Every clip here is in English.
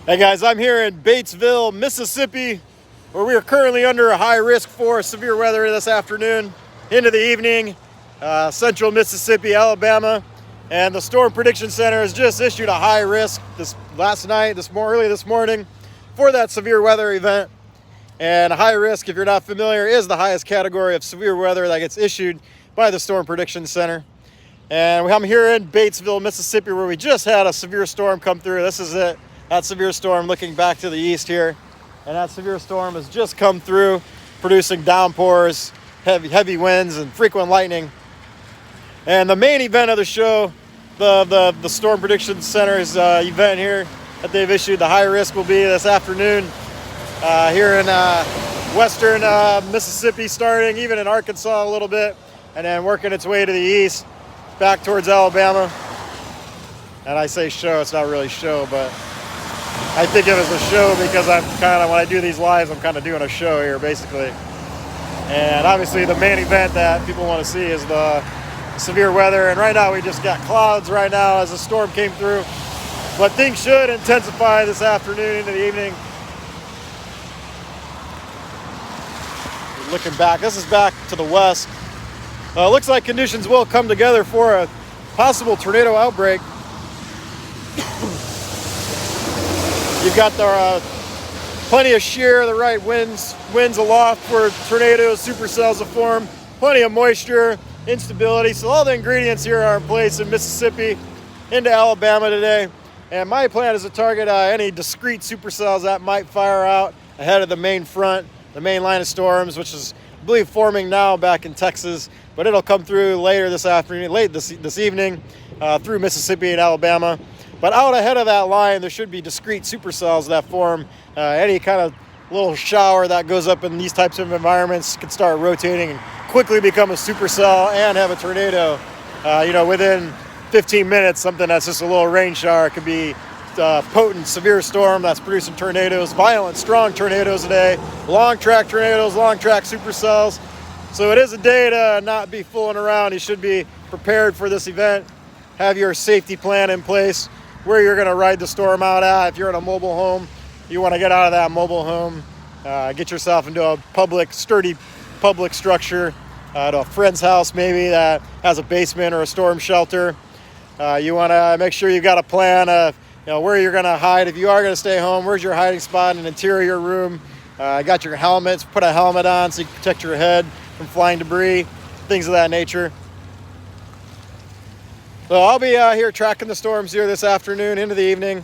Hey guys, I'm here in Batesville, Mississippi, where we are currently under a high risk for severe weather this afternoon into the evening. Central Mississippi, Alabama, and the Storm Prediction Center has just issued a high risk early this morning for that severe weather event. And a high risk, if you're not familiar, is the highest category of severe weather that gets issued by the Storm Prediction Center. And I'm here in Batesville, Mississippi, where we just had a severe storm come through. This is it. That severe storm looking back to the east here. And that severe storm has just come through, producing downpours, heavy winds, and frequent lightning. And the main event of the show, the Storm Prediction Center's event here that they've issued, the high risk will be this afternoon here in western Mississippi, starting even in Arkansas a little bit, and then working its way to the east, back towards Alabama. And I say show, it's not really show, but I think of it as a show because when I do these lives, I'm kind of doing a show here, basically. And obviously the main event that people want to see is the severe weather. And right now we just got clouds right now as the storm came through. But things should intensify this afternoon into the evening. Looking back, this is back to the west. Looks like conditions will come together for a possible tornado outbreak. You've got plenty of shear, the right winds aloft for tornadoes, supercells to form, plenty of moisture, instability. So all the ingredients here are in place in Mississippi into Alabama today. And my plan is to target any discrete supercells that might fire out ahead of the main front, the main line of storms, which is, I believe, forming now back in Texas. But it'll come through later this afternoon, late this evening, through Mississippi and Alabama. But out ahead of that line, there should be discrete supercells that form. Any kind of little shower that goes up in these types of environments can start rotating and quickly become a supercell and have a tornado. Within 15 minutes, something that's just a little rain shower could be potent, severe storm that's producing tornadoes, violent, strong tornadoes today, long track tornadoes, long track supercells. So it is a day to not be fooling around. You should be prepared for this event. Have your safety plan in place, where you're going to ride the storm out at. If you're in a mobile home, you want to get out of that mobile home, get yourself into a sturdy public structure, to a friend's house maybe that has a basement or a storm shelter. You want to make sure you've got a plan of where you're going to hide. If you are going to stay home, where's your hiding spot in an interior room? Got your helmets, put a helmet on so you can protect your head from flying debris, things of that nature. So I'll be here tracking the storms here this afternoon into the evening.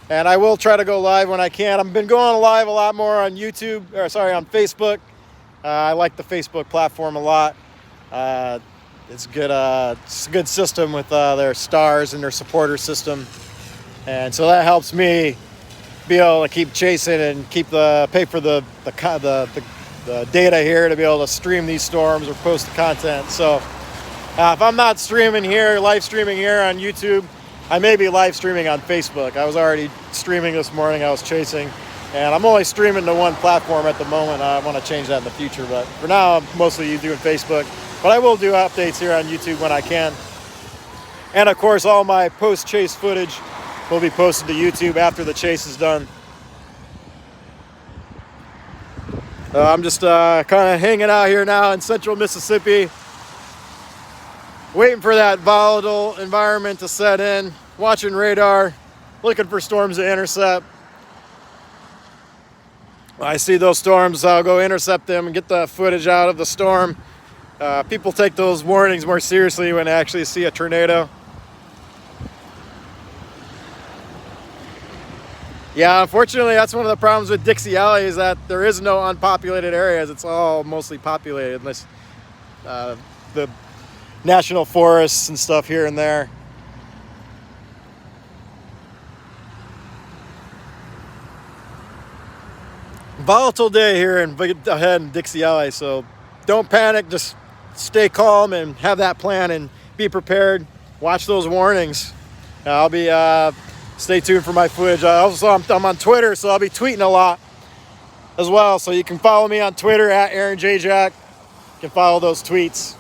And I will try to go live when I can. I've been going live a lot more on on Facebook. I like the Facebook platform a lot. It's good. It's a good system with their stars and their supporter system. And so that helps me be able to keep chasing and pay for the data here to be able to stream these storms or post the content. So if I'm not live streaming here on YouTube, I may be live streaming on Facebook. I was already streaming this morning. I was chasing, and I'm only streaming to one platform at the moment. I want to change that in the future, but for now, I'm mostly doing Facebook. But I will do updates here on YouTube when I can. And of course, all my post-chase footage will be posted to YouTube after the chase is done. I'm just kind of hanging out here now in central Mississippi, waiting for that volatile environment to set in, watching radar, looking for storms to intercept. When I see those storms, I'll go intercept them and get the footage out of the storm. People take those warnings more seriously when they actually see a tornado. Yeah, unfortunately, that's one of the problems with Dixie Alley is that there is no unpopulated areas. It's all mostly populated, unless the national forests and stuff here and there. Volatile day here ahead in Dixie Alley, so don't panic. Just stay calm and have that plan and be prepared. Watch those warnings. I'll be stay tuned for my footage. I'm on Twitter, so I'll be tweeting a lot as well. So you can follow me on Twitter at Aaron J. Jack. You can follow those tweets.